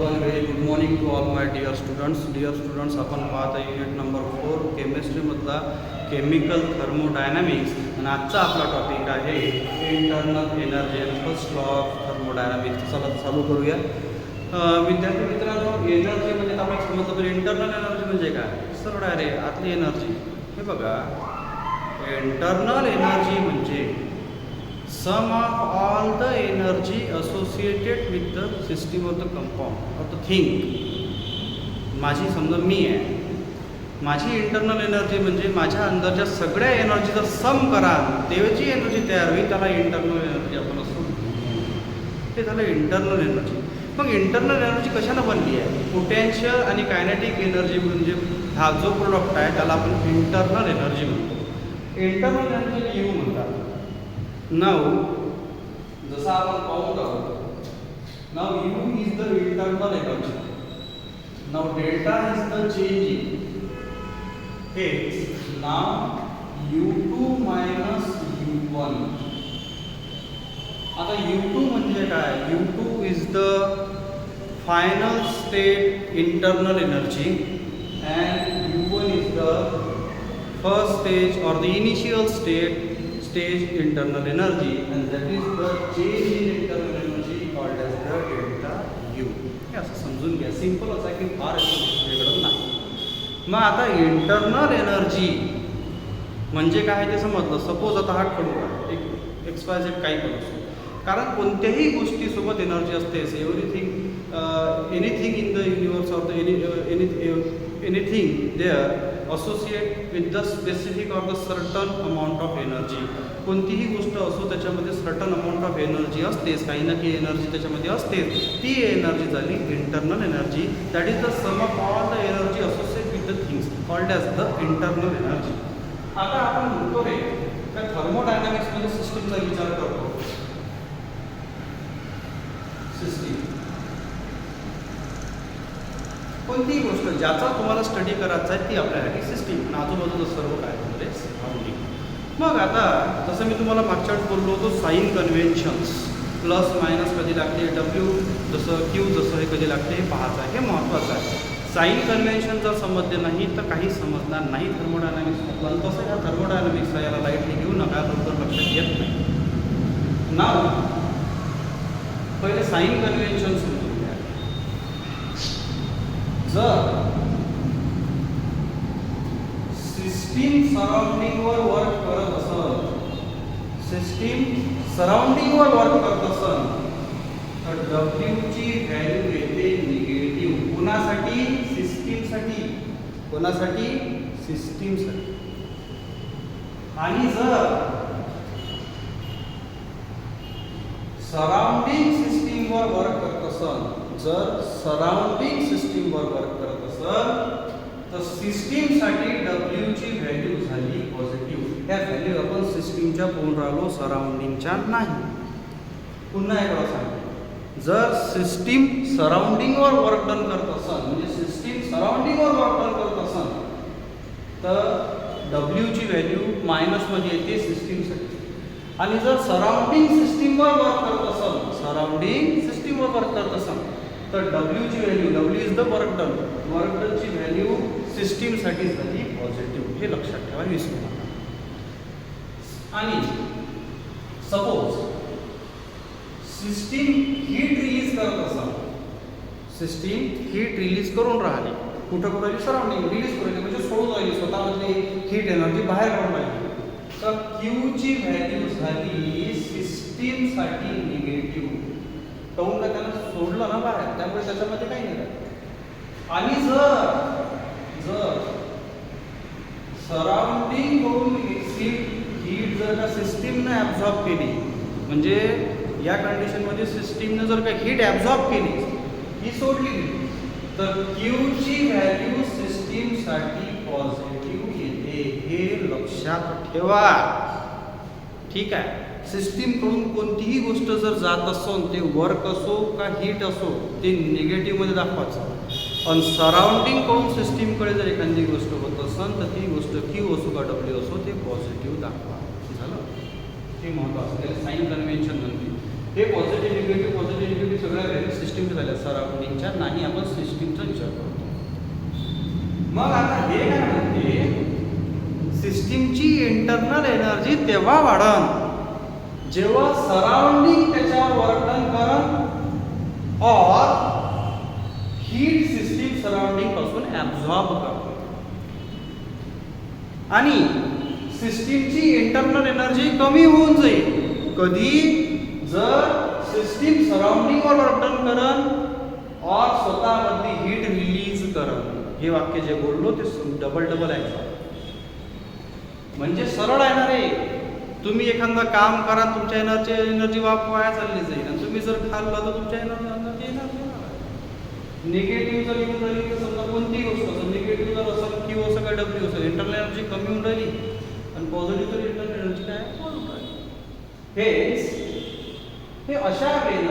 and very good morning to all my dear students. Dear students, आपण पाहता unit number 4 केमिस्ट्रीमधला chemical thermodynamics आणि आजचा आपला टॉपिक आहे इंटरनल एनर्जी आणि फर्स्ट लॉ ऑफ थर्मोडायनामिक्स. चला चालू करूया. विद्यार्थी मित्रांनो, एनर्जी म्हणजे आपल्याला समजलं तर इंटरनल एनर्जी म्हणजे काय? सरळ आहे रे, आतली एनर्जी. हे बघा, इंटरनल एनर्जी म्हणजे sum of all the energy associated with the system of the compound or the thing. माझी समजा मी आहे, माझी इंटरनल एनर्जी म्हणजे माझ्या अंदरच्या सगळ्या एनर्जी जर सम करा तेव्हा जी एनर्जी तयार होईल त्याला इंटरनल एनर्जी आपण असतो. ते झालं इंटरनल एनर्जी. मग इंटरनल एनर्जी कशाला बनली आहे? पोटेन्शियल आणि कायनेटिक एनर्जी म्हणजे हा जो प्रोडक्ट आहे त्याला आपण इंटरनल एनर्जी म्हणतो. इंटरनल एनर्जी यू म्हणतात. नाव जसं आपण पाहून आहोत, now U is the internal energy. Now delta is the change in X. Now U2 minus U1. आता U2 म्हणजे काय? U2 is the final state internal energy and U1 is the first stage और the initial stage internal energy, and that is the change in internal energy called as the delta U. हे असं समजून घ्या. सिंपलच आहे की फार वेगळं नाही. मग आता इंटरनल एनर्जी म्हणजे काय ते समजलं. सपोज आता हा खडू आहे, एक XYZ काही पण असो, कारण कोणत्याही गोष्टीसोबत एनर्जी असते. Anything in the universe or the anything there associate with the specific or the certain amount of energy. कोणतीही गोष्ट असो त्याच्यामध्ये सर्टन अमाऊंट ऑफ एनर्जी असतेच, काही ना काही एनर्जी त्याच्यामध्ये असतेच. ती एनर्जी झाली internal energy. That is the sum of all the energy associate with the things called as the internal energy. आता आपण म्हणतो रे त्या थर्मोडायनामिक्समध्ये सिस्टीमचा विचार करतो. सिस्टीम कोणतीही गोष्ट ज्याचा तुम्हाला स्टडी करायचा आहे ती आपल्यासाठी सिस्टीम. आजूबाजूचं सर्व काय म्हणजे सराउंडिंग. मग आता जसं मी तुम्हाला मागच्या वेळेस बोललो होतो, साईन कन्व्हेन्शन्स प्लस मायनस कधी लागते, डब्ल्यू जसं क्यू जसं हे कधी लागते हे पाहायचं आहे. हे महत्त्वाचं आहे. साईन कन्व्हेन्शन जर समजले नाही तर काही समजणार नाही थर्मोडायनामिक्समधलं. तसं ह्या थर्मोडायनामिक्सला याला लाईटली घेऊ नका, लवकर लक्षात येत नाही. नाव पहिले साईन कन्व्हेन्शन समजून घ्या. जर सिस्टीम सराउंडिंगवर वर्क करत असेल, सिस्टीम सराउंडिंगवर वर्क करत असेल तर डब्ल्यूची व्हॅल्यू येते निगेटिव्ह. कोणासाठी? सिस्टीमसाठी. कोणासाठी? सिस्टीमसाठी. आणि जर सराउंडिंग सिस्टीमवर वर्क करत असेल, जर सराउंडिंग सिस्टीमवर वर्क करत असेल तर सिस्टीमसाठी डब्ल्यूची व्हॅल्यू झाली पॉझिटिव्ह. त्या व्हॅल्यू आपण सिस्टीमच्या पोहून राहिलो, सराउंडिंगच्या नाही. पुन्हा एकदा सांगतो, जर सिस्टीम सराउंडिंगवर वर्क डन करत असेल, म्हणजे सिस्टीम सराउंडिंगवर वर्क डन करत असेल तर डब्ल्यूची व्हॅल्यू मायनसमध्ये येते सिस्टीमसाठी. आणि जर सराउंडिंग सिस्टीमवर वर्क करत असेल, सराउंडिंग सिस्टीमवर वर्क करत असेल तर डब्ल्यूची value, W is the work done, work डनची व्हॅल्यू सिस्टीमसाठी झाली पॉझिटिव्ह. हे लक्षात ठेवा, विसरू नका. आणि सपोज सिस्टीम हीट रिलीज करत असाल, सिस्टीम हीट रिलीज करून राहिली, कुठं कुठं सराउंडिंग रिलीज करून म्हणजे सोडून राहिली, स्वतःमधली हीट एनर्जी बाहेर काढून राहिली, तर क्यूची व्हॅल्यू झाली सिस्टीमसाठी निगेटिव्ह. काहून का? त्याला सोडलं ना बाहेर, त्यामुळे त्याच्यामध्ये काही नाही. आणि जर सराउंडिंग करून हीट जर का सिस्टीमने ॲब्झॉर्ब केली, म्हणजे या कंडिशनमध्ये सिस्टीमने जर का हीट ॲब्झॉर्ब केली, ही सोडली, तर क्यूची व्हॅल्यू सिस्टीमसाठी पॉझिटिव्ह येते. हे लक्षात ठेवा. ठीक आहे. सिस्टीमकडून कोणतीही गोष्ट जर जात असेल, ते वर्क असो का हीट असो, ते निगेटिव्हमध्ये दाखवायचं. पण सराउंडिंगकडून सिस्टीमकडे जर एखादी गोष्ट होत असेल तर ती गोष्ट क्यू असो का डब्ल्यू असो ते पॉझिटिव्ह दाखवा. झालं. हे महत्त्वाचं. त्याला साईन कन्व्हेन्शन म्हणते. हे पॉझिटिव्ह निगेटिव्ह सगळ्या सिस्टीम झाल्या सराउंडिंगच्या, नाही आपण सिस्टीमचा विचार करतो. मग आता हे काय म्हणते, सिस्टीमची इंटरनल एनर्जी तेव्हा वाढन जेव्हा सराउंडिंग त्याच्यावर वर्क डन करन और हीट सिस्टीम सराउंडिंग पासून ऍब्झॉर्ब करते. आणि सिस्टीमची इंटरनल एनर्जी कमी होऊन जाईल कधी, जर सिस्टीम सराउंडिंगवर वर्क डन करन और स्वतःमधली हीट रिलीज करन. हे वाक्य जे बोललो ते डबल आहे, म्हणजे सरळ आहे ना रे. तुम्ही एखादं काम करा, तुमच्या एनर्जी वाया चालली जाईल, आणि तुम्ही जर खाल्लं तर तुमच्या एनर्जी येणार नाही. निगेटिव्ह जर लिहून राहिली तर समजा कोणतीही गोष्ट असेल, निगेटिव्ह जर असेल क्यू असं काय डब्ल्यू असेल, इंटरनल एनर्जी कमी होऊन राहिली, आणि पॉझिटिव्ह तर इंटरनल एनर्जी काय वाढून राहिली. हे अशा वेळेला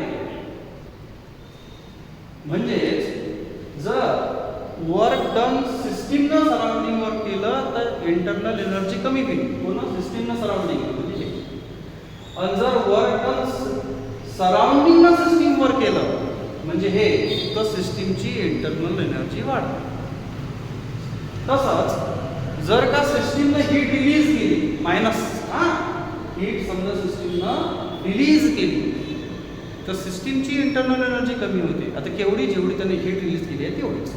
म्हणजेच जर वर्क डन सिस्टीमनं सराउंडिंग वर्क केलं तर इंटरनल एनर्जी कमी केली, पूर्ण सिस्टीमनं सराउंडिंग म्हणजे. आणि जर वर्क डन सराउंडिंगनं सिस्टीम वर्क केलं म्हणजे हे तर सिस्टीमची इंटरनल एनर्जी वाढते. तसंच जर का सिस्टीमनं हीट रिलीज केली मायनस, हीट समजा सिस्टीमनं रिलीज केली तर सिस्टीमची इंटरनल एनर्जी कमी होते. आता केवढी, जेवढी त्याने हीट रिलीज केली आहे तेवढीच.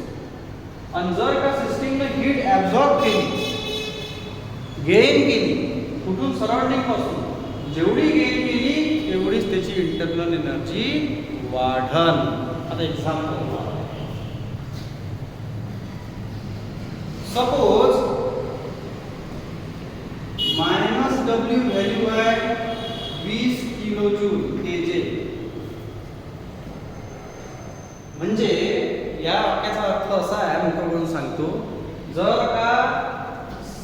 आणि जर का सिस्टीमनं हीट ॲब्झॉर्ब केली, गेन केली, कुठून सराउंडिंग पासून, जेवढी गेन केली तेवढीच त्याची इंटरनल एनर्जी वाढन. आता एक्झाम्पल, सपोज -W व्हॅल्यू आहे 20 किलो जूल केजे. म्हणजे या वाक्याचा अर्थ असा आहे, मोकळं करून सांगतो, जर का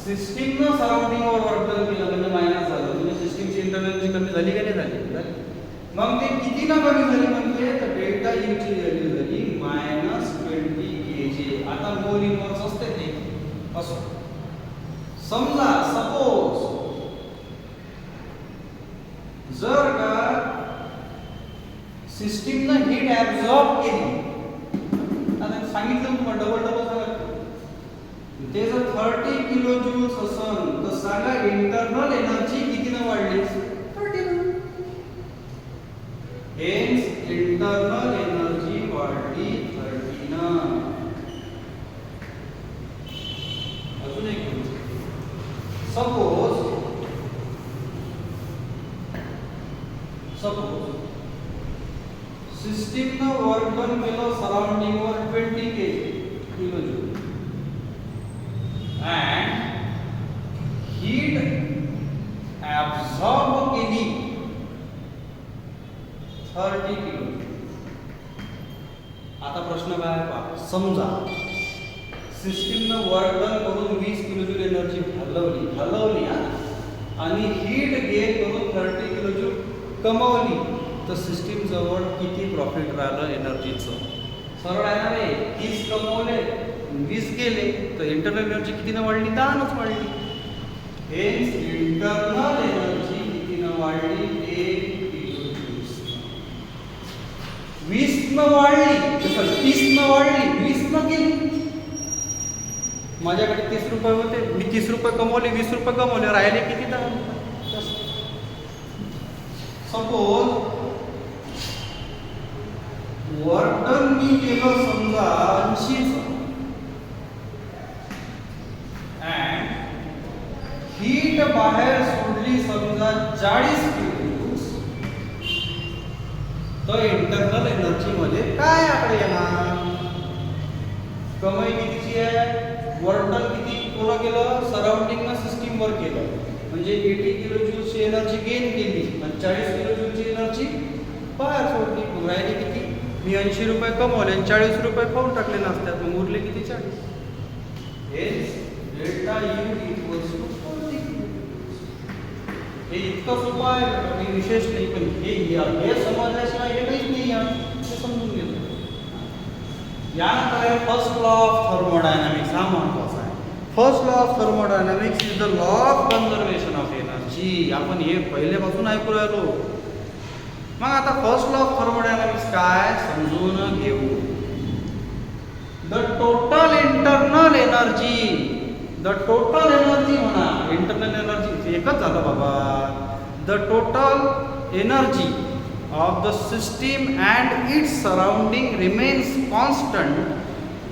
सिस्टीमनं सराउंडिंगवर वर्क डन केलं म्हणजे मायनस झालं, म्हणजे सिस्टीमची इंटरनल एनर्जी कमी झाली का नाही झाली. मग ते किती ना कमी झाली म्हणते, तर डेल्टा यू ची व्हॅल्यू झाली -20 केजे. आता मोल इनवर्स असते ते असो. समजा सपोज जर का सिस्टीमनं हीट ॲब्झॉर्ब केली, आता सांगितलं तुम्हाला डबल सांगा, ते जर 30 किलो जूल्स असेल तर सांगा इंटरनल एनर्जी कितीनं वाढली, 30. हेन्स इंटरनल एनर्जी वाढली 30. अजून एक सपोज सिस्टीमनं वर्क डन केलं सराउंडिंगवर 20 kilo joule and heat absorb केली 30 किलो. आता प्रश्न काय आहे पहा, समजा सिस्टीमनं वर्क डन करून 20 किलो जूल एनर्जी घालवली आणि हीट गेन करून 30 किलो जूल कमवली, तर सिस्टीम जवळ किती प्रॉफिट राहिलं एनर्जीचं. सरळ आहे ना रे, 30 कमवले 20 गेले तर इंटरनल एनर्जी कितीनं वाढली, 10नंच वाढली. हेन्स इंटरनल एनर्जी कितीनं वाढली, 1 किलो जूल. 20 वाढली, 30 वाढली, 20 गेली. माझ्याकडे 30 रुपये होते, मी 30 रुपये कमवले, 20 रुपये कमवले, राहिले किती, 10 रुपये. सपोज वर्क डन मी केलं समजा 80चं and हीट बाहेर सोडली समजा 40 किलो, तर इंटरनल एनर्जी मध्ये काय आकडे येणार. कमाई कितीची आहे, वर्क डन किती पूर्ण केलं, सराउंडिंगनं सिस्टीम वर केलं म्हणजे 80 किलो जूलची एनर्जी गेन केली आणि 40 किलो जूलची एनर्जी बाहेर सोडली. मग राहिले किती, मी 80 रुपये कमवले आणि 40 रुपये खाऊन टाकले नसतात, मग उरले किती, 40. हेच डेल्टा यू इक्वल्स टू 40. हे इतकं सोपं आहे, काही विशेष नाही, पण हे समजल्याशिवाय हे काहीच नाही आहे, हे समजून घेतो. यानंतर आहे फर्स्ट लॉ ऑफ थर्मोडायनामिक्स. हा महत्वाचा आहे. First law of thermodynamics is the law of conservation of energy. आपण हे पहिल्यापासून ऐकू राहिलो. मग आता फर्स्ट लॉ ऑफ थर्मोडायनामिक्स काय समजून घेऊ. द टोटल इंटरनल एनर्जी म्हणा, इंटरनल एनर्जी एकच झालं बाबा. The total energy of the system and its surrounding remains constant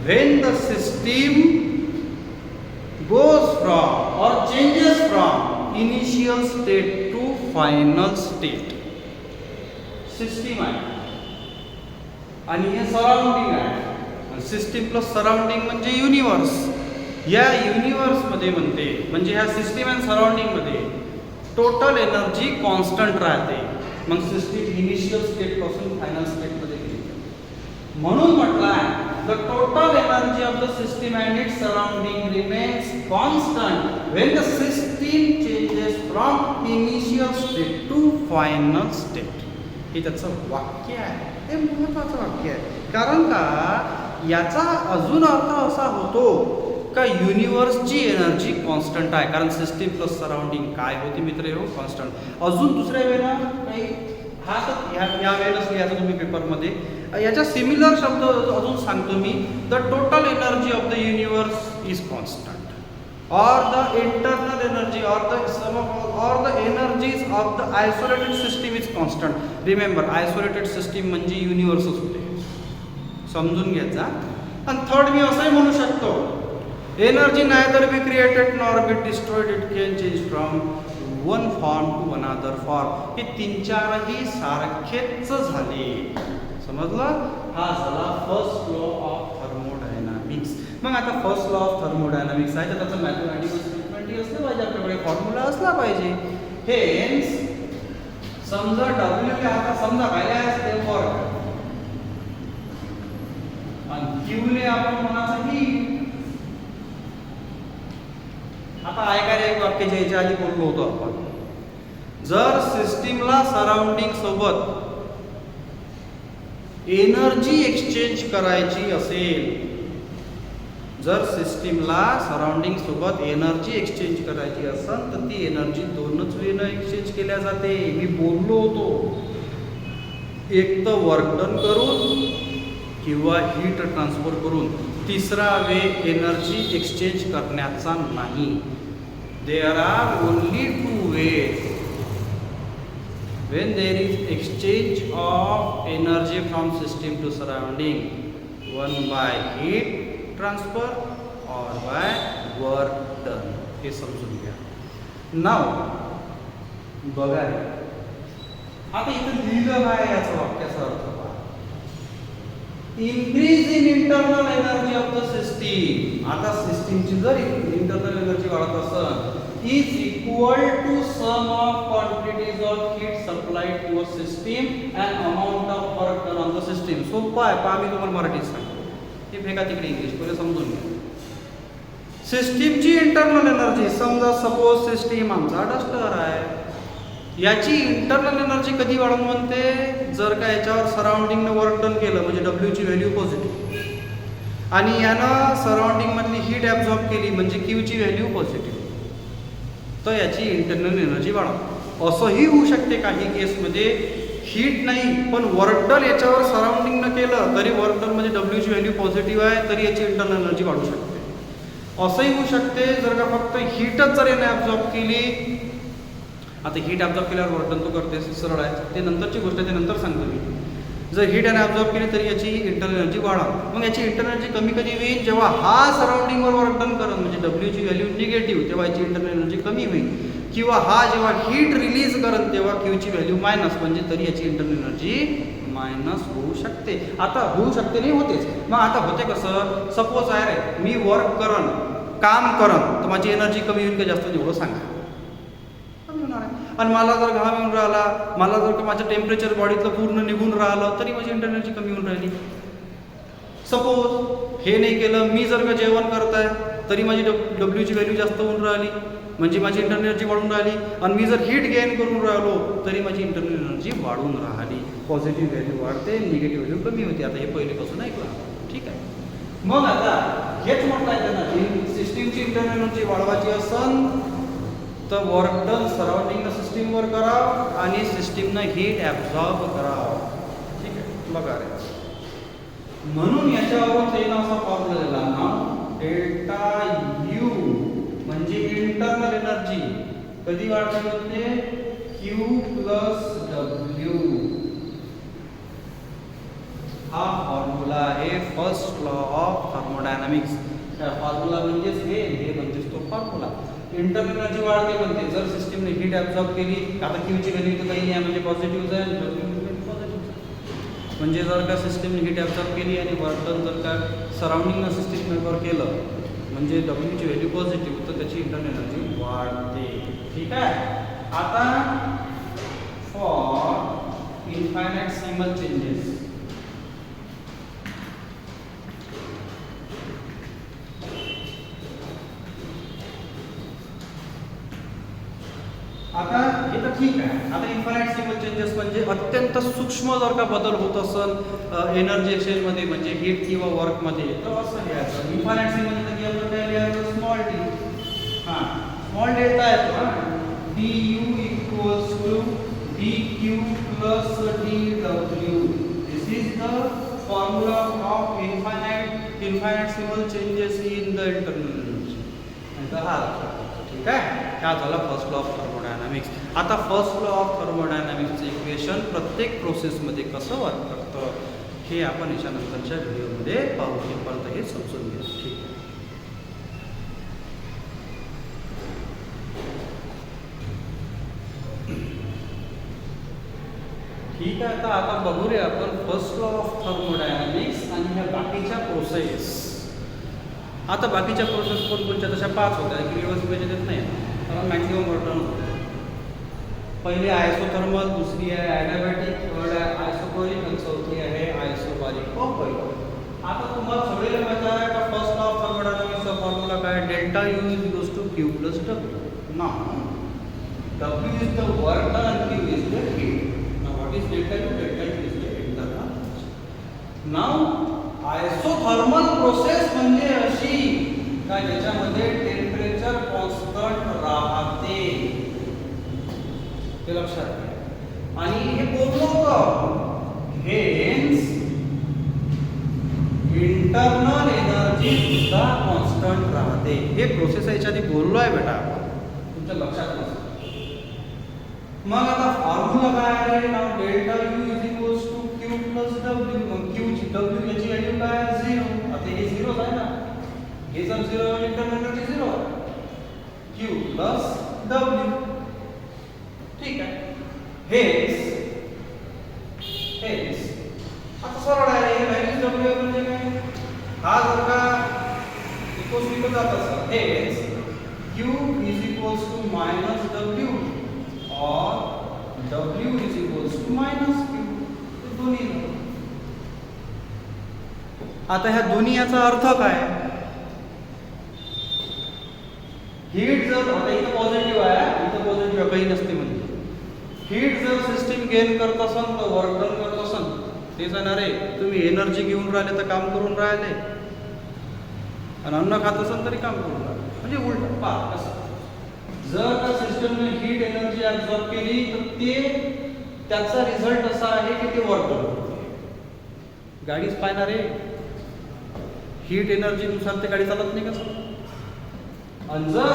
when the system goes from or changes from initial state to final state. System आहे आणि हे surrounding आहे. System plus surrounding म्हणजे universe. या युनिवर्समध्ये म्हणजे ह्या सिस्टीम अँड सराउंडिंगमध्ये टोटल एनर्जी कॉन्स्टंट राहते. मग सिस्टीम इनिशियल स्टेटपासून फायनल स्टेटमध्ये गेली. म्हणून म्हटलं आहे the total energy of the system and its surrounding remains constant when the system changes from initial state to final state. हे त्याचं वाक्य आहे. हे महत्त्वाचं वाक्य आहे. कारण का याचा अजून अर्थ असा होतो का युनिवर्सची एनर्जी कॉन्स्टंट आहे. कारण सिस्टीम प्लस सराउंडिंग काय होती मित्र हो, कॉन्स्टंट. अजून दुसऱ्या वेळेला काही हा तर या वेळेलाच लिहायचं तुम्ही पेपरमध्ये. याच्या सिमिलर शब्द अजून सांगतो मी. The total energy of the universe is constant और द इंटरनल एनर्जी और द सम और the energies of the isolated system is constant. Remember isolated system म्हणजे युनिवर्सच होते, समजून घ्यायचा. आणि थर्ड मी असंही म्हणू शकतो, energy neither be created nor be destroyed, it can change from one form to another form. हे तीन चारही सारखेच झाले, समजलं. हा झाला फर्स्ट लॉ ऑफ थर्मोडायनामिक्स. मग आता फर्स्ट लॉ ऑफ थर्मोडायनामिक्स आहे तर त्याचं मॅथमॅटिकल स्टेटमेंट असलं पाहिजे, आपल्याकडे फॉर्म्युला असला पाहिजे. हेन्स समजा डब्ल्यू आता समजा काय असते वर्क आणि क्यूने आपण म्हणायचं हीट. आता ऐकायला एक वाक्य याच्या आधी बोललो होतो आपण. जर सिस्टीमला सराउंडिंग सोबत एनर्जी एक्सचेंज करायची असेल, जर सिस्टीमला सराउंडिंग सोबत एनर्जी एक्सचेंज करायची असेल तर ती एनर्जी दोनच वेनं एक्सचेंज केल्या जाते. मी बोललो होतो, एक तर वर्क डन करून किंवा हीट ट्रान्सफर करून. तिसरा वे एनर्जी एक्सचेंज करण्याचा नाही. There are only two ways when there is exchange of energy from system to surrounding, one by heat transfer or by work done. हे समजून घ्या. नाव बघा, आता इथं लिहिलं आहे याचा वाक्याचा अर्थ पहा. Increase in internal energy of the system. आता सिस्टीमची जर इंटरनल एनर्जी वाढत असेल is equal to sum of quantities of heat supplied to a system and amount of work done on the system. सोपं आहे, पहा मी तुम्हाला मराठीत सांगतो. हे फेका तिकडे इंग्लिश पहिले समजून घ्या. सिस्टीमची इंटरनल एनर्जी, समजा सपोज सिस्टीम आमचा डस्टर आहे, याची इंटरनल एनर्जी कधी वाढून म्हणते, जर का याच्यावर सराउंडिंगनं वर्क डन केलं म्हणजे डब्ल्यूची व्हॅल्यू पॉझिटिव्ह आणि यानं सराउंडिंगमधली हीट ॲब्झॉर्ब केली म्हणजे क्यूची व्हॅल्यू पॉझिटिव्ह, तर याची इंटरनल एनर्जी वाढवतो. असंही होऊ शकते काही केसमध्ये हीट नाही पण वर्क डन याच्यावर सराउंडिंगनं केलं तरी वर्क डन म्हणजे डब्ल्यूची व्हॅल्यू पॉझिटिव्ह आहे तरी याची इंटरनल एनर्जी वाढू शकते. असंही होऊ शकते जर का फक्त हीटच जर याने ॲब्झॉर्ब केली. आता हीट ॲब्झॉर्ब केल्यावर वर्क डन तो करते, सरळ आहे, ते नंतरची गोष्ट आहे, ते नंतर सांगतो मी. जर हीट याने ॲब्झॉर्ब केली तरी याची इंटरनल एनर्जी वाढा. मग याची इंटरनल एनर्जी कमी कधी होईल, जेव्हा हा सराउंडिंगवर वर्क डन करत म्हणजे डब्ल्यूची व्हॅल्यू निगेटिव्ह तेव्हा याची इंटरनल एनर्जी कमी होईल. किंवा हा जेव्हा हीट रिलीज करत तेव्हा क्यूची व्हॅल्यू मायनस म्हणजे तरी याची इंटरनल एनर्जी मायनस होऊ शकते. आता होऊ शकते नाही होतेच. मग आता होते कसं, सपोज आहे रे मी वर्क करन काम करन तर माझी एनर्जी कमी होईल का जास्त एवढं सांगा. कमी होणार आहे. आणि मला जर घाम येऊन राहिला, मला जर का माझं टेम्परेचर बॉडीतलं पूर्ण निघून राहिलं तरी माझी इंटरनल एनर्जी कमी होऊन राहिली. सपोज हे नाही केलं, मी जर का जेवण करत आहे तरी माझी डब्ल्यूची व्हॅल्यू जास्त होऊन राहिली म्हणजे माझी इंटरनल एनर्जी वाढून राहिली. आणि मी जर हीट गेन करून राहिलो तरी माझी इंटरनल एनर्जी वाढून राहिली. पॉझिटिव्ह व्हॅल्यू वाढते, निगेटिव्ह व्हॅल्यू कमी होते. आता हे पहिलेपासून ऐकलं, ठीक आहे. मग आता हेच म्हटलं आहे त्यांना, सिस्टीमची इंटरनल एनर्जी वाढवायची असेल तर वर्क डन सराउंडिंगनं सिस्टीमवर करावं आणि सिस्टीमनं हीट ॲब्झॉर्ब करावं, ठीक आहे. बघा रे, म्हणून याच्यावरून त्यानं असा फॉर्म्युला दिला ना, डेल्टा यू म्हणजे इंटरनल एनर्जी कधी वाढते म्हणते, क्यू प्लस डब्ल्यू. हा फॉर्म्युला आहे first law of thermodynamics. Formula म्हणजेच हे म्हणजेच तो फॉर्म्युला. इंटरनल एनर्जी वाढते म्हणते जर सिस्टीमने हीट ॲब्झॉर्ब केली. आता क्यूची व्हॅल्यू तर काही नाही म्हणजे पॉझिटिव्ह आहे, म्हणजे जर का सिस्टीमने हीट ॲब्झॉर्ब केली आणि वर्क डन जर का सराउंडिंग सिस्टीम मेंबर केलं म्हणजे डब्ल्यूची व्हॅल्यू पॉझिटिव्ह, तर त्याची इंटरनल एनर्जी वाढते. ठीक आहे. आता फॉर इनफायनाइटसिमल चेंजेस, आता हे तर ठीक आहे. आता इन्फायनाइटसिमल चेंजेस म्हणजे अत्यंत सूक्ष्म जर का बदल होत असेल एनर्जी एक्सचेंजमध्ये म्हणजे हीट किंवा वर्कमध्ये, तर असं लिहायचं. इन्फायनाइटसिमल म्हणजे की आपण काय लिहायचं, स्मॉल डी. हां, स्मॉल डेल्टा येतो ना, D U equals to D Q plus D W. This is the formula of infinitesimal changes in the internal energy. हा ठीक आहे. हा झाला फर्स्ट लॉ ऑफ थर्मोडायनामिक्स. आता फर्स्ट लॉ ऑफ थर्मोडायनामिक्सचं इक्वेशन प्रत्येक प्रोसेसमध्ये कसं वर्क करतं हे आपण याच्यानंतरच्या व्हिडिओमध्ये पाहू. परत हे समजून घ्या. ठीक आहे. ठीक आहे. आता बघूया आपण फर्स्ट लॉ ऑफ थर्मोडायनामिक्स आणि ह्या बाकीच्या प्रोसेस. आता बाकीच्या प्रोसेस कोणकोणत्या तशा 5 होत्या की रिव्हर्स इक्वेशन येत नाही कारण मॅक्सिमम वर्क होतं. पहिली आयसोथर्मल, दुसरी आहे ॲडियाबॅटिक, थर्ड आहे आयसोकोरिक आणि चौथी आहे आयसोबारिक. आता तुम्हाला सगळेला माहिती आहे का फर्स्ट लॉ ऑफ थर्मोडायनामिक्सचा फॉर्म्युला काय, delta U is equals to Q plus W. Now W is the work done and Q is the heat. Now what is delta U? Delta U is the internal. Now isothermal process म्हणजे अशी का ज्याच्यामध्ये temperature constant राहते, ते लक्षात घ्या. आणि हे बोललो होतं, हेन्स इंटरनल एनर्जी सुद्धा कॉन्स्टंट राहते. हे प्रोसेस याच्या आधी बोललो आहे बेटा, तुमच्या लक्षात नसतं. मग आता फॉर्म्युला काय आहे, now delta U is equals to Q plus W. मग क्यू ची डब्ल्यू याची व्हॅल्यू काय आहे, 0. आता हे 0 आहे ना, हे जर 0 आहे इंटरनल एनर्जी 0 आहे. Q plus W. ठीक आहे. हेच आता सरळ आहे, व्हॅल्यू डब्ल्यू म्हणजे काय, हा जर का इक्वल्स टू जात असेल, हेच Q is equals to minus W और W is equals to minus Q. दोन्ही. आता ह्या दोन्ही याचा अर्थ काय, हीट जर आता इथं पॉझिटिव्ह आहे, इथं पॉझिटिव्ह काही नसते म्हणजे हीट जर सिस्टीम गेन करत असाल तर वर्क डन करत असाल, तेच आहे ना रे. तुम्ही एनर्जी घेऊन राहिले तर काम करून राहिले आणि अन्न खात असाल तरी काम करून राहिले. म्हणजे उलट पहा कसं, जर का सिस्टमने हीट एनर्जी ॲब्झॉर्ब केली तर ते त्याचा रिझल्ट असा आहे की ते वर्क डन करते. गाडीच पाहणार आहे, हीट एनर्जीनुसार ते गाडी चालत नाही कसं. आणि जर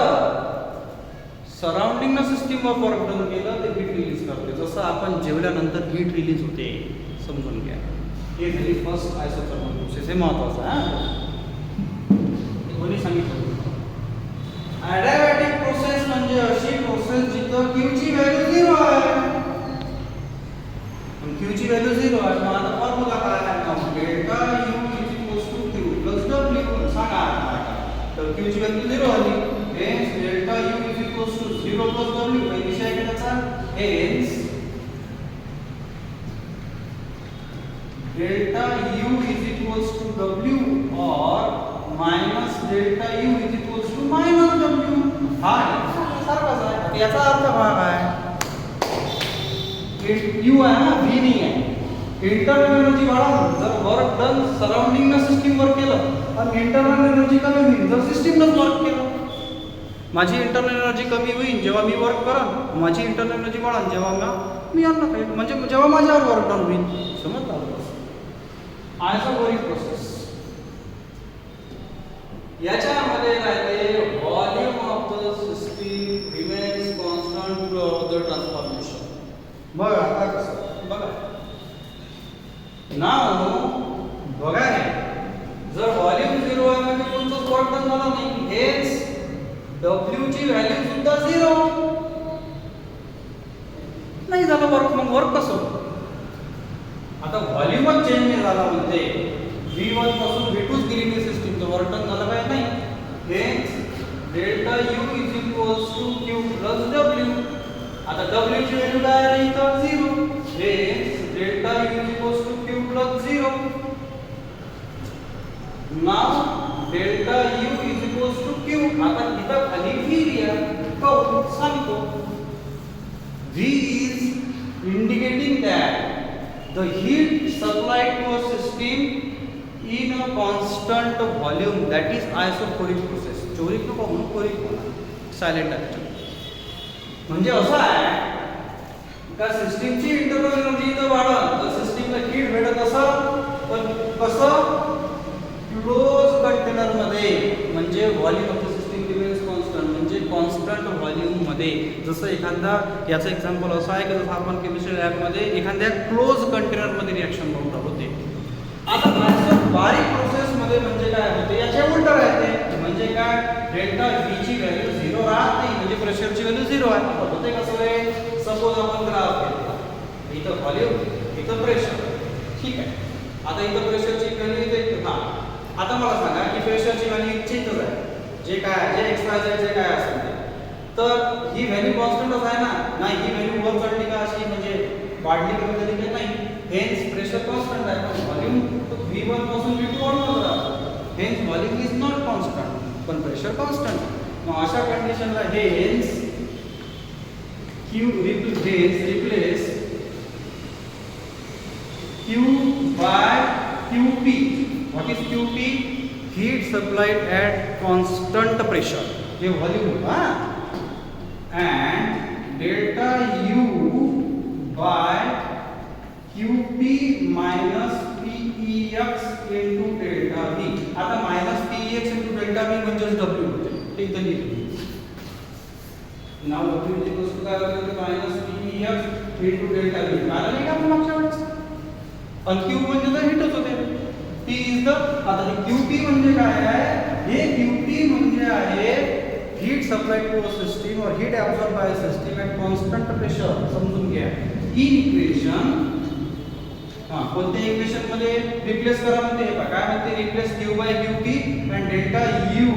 सराउंडिंग सिस्टीमवर वर्क डन केलं तर हीट रिलीज करते. जसं आपण जेवल्यानंतर हीट रिलीज होते, समजून घ्या. हे झाली फर्स्ट आयसोथर्मल प्रोसेस. हे महत्वाचं आहे, कोणी सांगितलं. ॲडियाबॅटिक प्रोसेस म्हणजे अशी प्रोसेस जिथं क्यूची व्हॅल्यू 0 आहे. क्यूची व्हॅल्यू 0 आहे. मग आता फॉर्म्युला काय आहे, delta U is equals to Q plus W. सांगा तर क्यूची व्हॅल्यू 0 आली, hence delta U is equals to 0 plus W. काही विषय आहे त्याचा, hence delta U is equals to W और minus delta U is equals to minus W. हा सारखाच आहे. याचा अर्थ काय, यू आहे ना, व्ही नाही आहे. इंटरनल एनर्जी वाढवून जर वर्क डन सराउंडिंग सिस्टीमवर केलं आणि इंटरनल एनर्जी कमी होईल जर सिस्टीमनंच वर्क केलं. माझी इंटरनल एनर्जी कमी होईल जेव्हा मी वर्क करेन, माझी इंटरनल एनर्जी वाढेल जेव्हा मी अन्न खाईन, म्हणजे जेव्हा माझ्यावर वर्क डन होईल. समजलं. आयसोबॅरिक प्रोसेस याच्यामध्ये राहते volume of the system remains constant throughout the transformation. बघा आता कसं बघा नाव बघा जर व्हॉल्यूम 0 आहे म्हणजे कोणतंच वर्क डन झालं नाही, हेच W ची व्हॅल्यू सुद्धा 0 नाही झालं वर्क. मग वर्क कसं? आता व्हॉल्यूमच चेंज नाही झाला म्हणजे V1 पासून V2 च गेली नाही सिस्टीम, तर वर्क डन झालं काय नाही. हेच delta U is equals to Q plus W. आता W ची व्हॅल्यू काय आहे इथं 0. हेच delta U is equals to Q plus 0. Now delta U is equals to Q. आता इथं खाली V लिहा काऊन सांगतो. V is indicating that the heat supplied to a system in a constant volume, that is isochoric process. चोरिक नको म्हणून कोरिक म्हणा, silent actually. म्हणजे असं आहे का सिस्टीमची इंटरनल एनर्जी तर वाढत, तर सिस्टीमला हीट भेटत असं, पण कसं क्लोज कंटेनर मध्ये, म्हणजे volume of the system remains constant, म्हणजे कॉन्स्टंट व्हॉल्यूम मध्ये. जसं एखादा याचं एक्झाम्पल असं आहे की जसं आपण केमिस्ट्री लॅब मध्ये एखाद्या क्लोज कंटेनर मध्ये रिएक्शन बनवून होते. आता बारीक प्रोसेस मध्ये म्हणजे काय होते, याच्या उलट राहते. म्हणजे काय, डेल्टा V ची व्हॅल्यू 0 राहत नाही, म्हणजे प्रेशरची व्हॅल्यू 0 आहे. आता होते कसं आहे, सपोज आपण ग्राफ घेतला, इथं व्हॉल्यूम इथं प्रेशर, ठीक आहे. आता इथं प्रेशरची व्हॅल्यू इथे, हां आता मला सांगा की प्रेशरची व्हॅल्यू इतकीच आहे, जे काय जे एक्स जे काय असेल ते, तर ही व्हॅल्यू कॉन्स्टंटच आहे ना. नाही, ही व्हॅल्यू वर चढली का अशी म्हणजे वाढली कमी झाली की नाही, हेन्स प्रेशर कॉन्स्टंट आहे. पण व्हॉल्यूम V1 पासून V2 वाढत राहतो, hence volume is not constant, पण प्रेशर कॉन्स्टंट. मग अशा कंडिशनला hence Q replace Q by QP. What is QP? Heat supplied at constant pressure. ये volume होगा. And delta U by QP minus PEX into delta V. आता minus PEX into delta V म्हणजेच W होते. ते इथं लिहिलं. Now W is equal to काय होते, minus PEX into delta V. मला नाही का आपण मागच्या वेळेस. पण Q म्हणजे तर हिटच होते. P is the, आता हे QP म्हणजे काय आहे, हे QP म्हणजे आहे heat supplied to a system और heat absorb by system at constant pressure. समजून घ्या ही इक्वेशन. हां, कोणत्या इक्वेशन मध्ये रिप्लेस करा म्हणते, काय म्हणते, replace Q by QP and delta U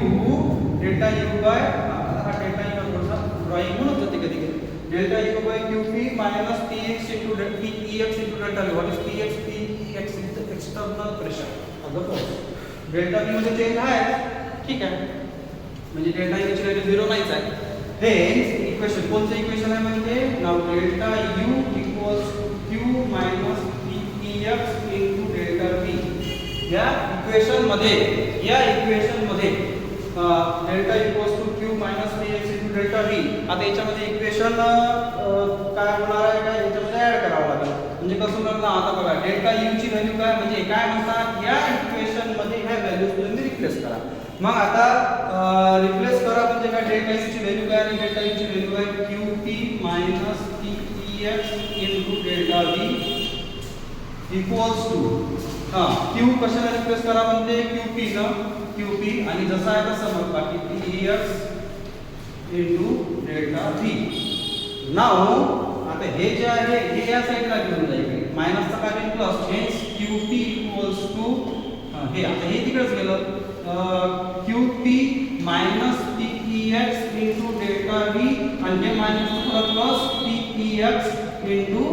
by, हा डेल्टा U थोडासा ड्राइंग होऊन जाते कधी कधी. delta U by QP minus PX into delta V. What is PX? PX is the external pressure of the force. delta V मध्ये change आहे, ठीक आहे, म्हणजे डेल्टा U ची व्हॅल्यू 0 नाहीच आहे. हेन्स इक्वेशन, कोणतं इक्वेशन आहे म्हणजे, now delta U equals to Q minus PX into delta V. या इक्वेशन मध्ये delta equals to Q minus PX into delta V. आता याच्यामध्ये इक्वेशन काय होणार आहे, काय याच्यामध्ये ऍड करावं लागेल. म्हणजे कसं करणार, आता बघा डेल्टा U ची व्हॅल्यू काय, म्हणजे काय म्हणतात, या इक्वेशन मध्ये ह्या व्हॅल्यूज तुम्ही रिप्लेस करा. मग आता रिप्लेस करा म्हणजे काय, डेल्टा U ची व्हॅल्यू काय आणि डेल्टा U ची व्हॅल्यू आहे QP minus PEX into delta V equals to, हां Q कशाला रिप्लेस करा म्हणते, QP ना, QP आणि जसं आहे तसं मग बाकी PEX into delta V. Now आता हे जे आहे हे या साइडला घेऊन जाईल, मायनसचा काय plus, hence QP equals to, हे आता हे तिकडेच गेलं, QP minus PEX into delta V आणि हे minus plus PEX into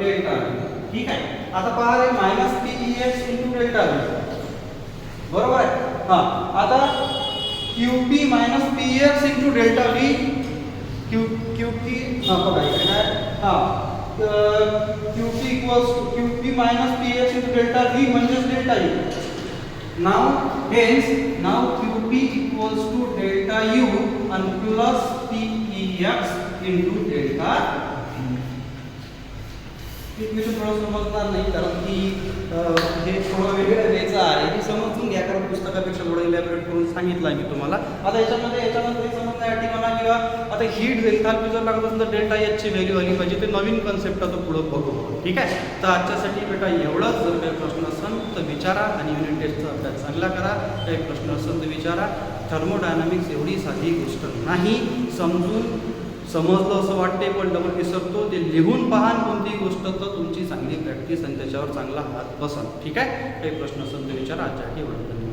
delta V. ठीक आहे. आता पहा रे, minus PEX into delta V बरोबर आहे. हां, आता QP minus PEX into delta V, QP, हां बघा इकडे काय, हां QP equals to QP minus PEX into delta V म्हणजेच delta U. Now hence now QP equals to delta U and plus PEX into delta V. Equation थोडं समजणार नाही, कारण की हे थोडं वेगळं द्यायचं आहे, हे समजून घ्या, कारण पुस्तकापेक्षा थोडं इलॅबोरेट करून सांगितलं आहे मी तुम्हाला. आता याच्यामध्ये समजण्यासाठी म्हणा, किंवा आता हीट एन्थाल्पी जर लागत असेल तर डेल्टा एचची व्हॅल्यू आली पाहिजे. ते नवीन कन्सेप्ट आता पुढं बघू. ठीक आहे, तर आजच्यासाठी बेटा एवढंच. जर काही प्रश्न असेल तर विचारा आणि युनिट टेस्टचा अभ्यास चांगला करा. काही प्रश्न असेल तर विचारा. थर्मोडायनामिक्स एवढी साधी गोष्ट नाही, समजलं असं वाटते पण डबल विसरतो. ते लिहून पहा, कोणतीही गोष्ट तर तुमची चांगली प्रॅक्टिस आणि त्याच्यावर चांगला हात बसा. ठीक आहे, काही प्रश्न असेल तर विचारा. आजच्या एवढं.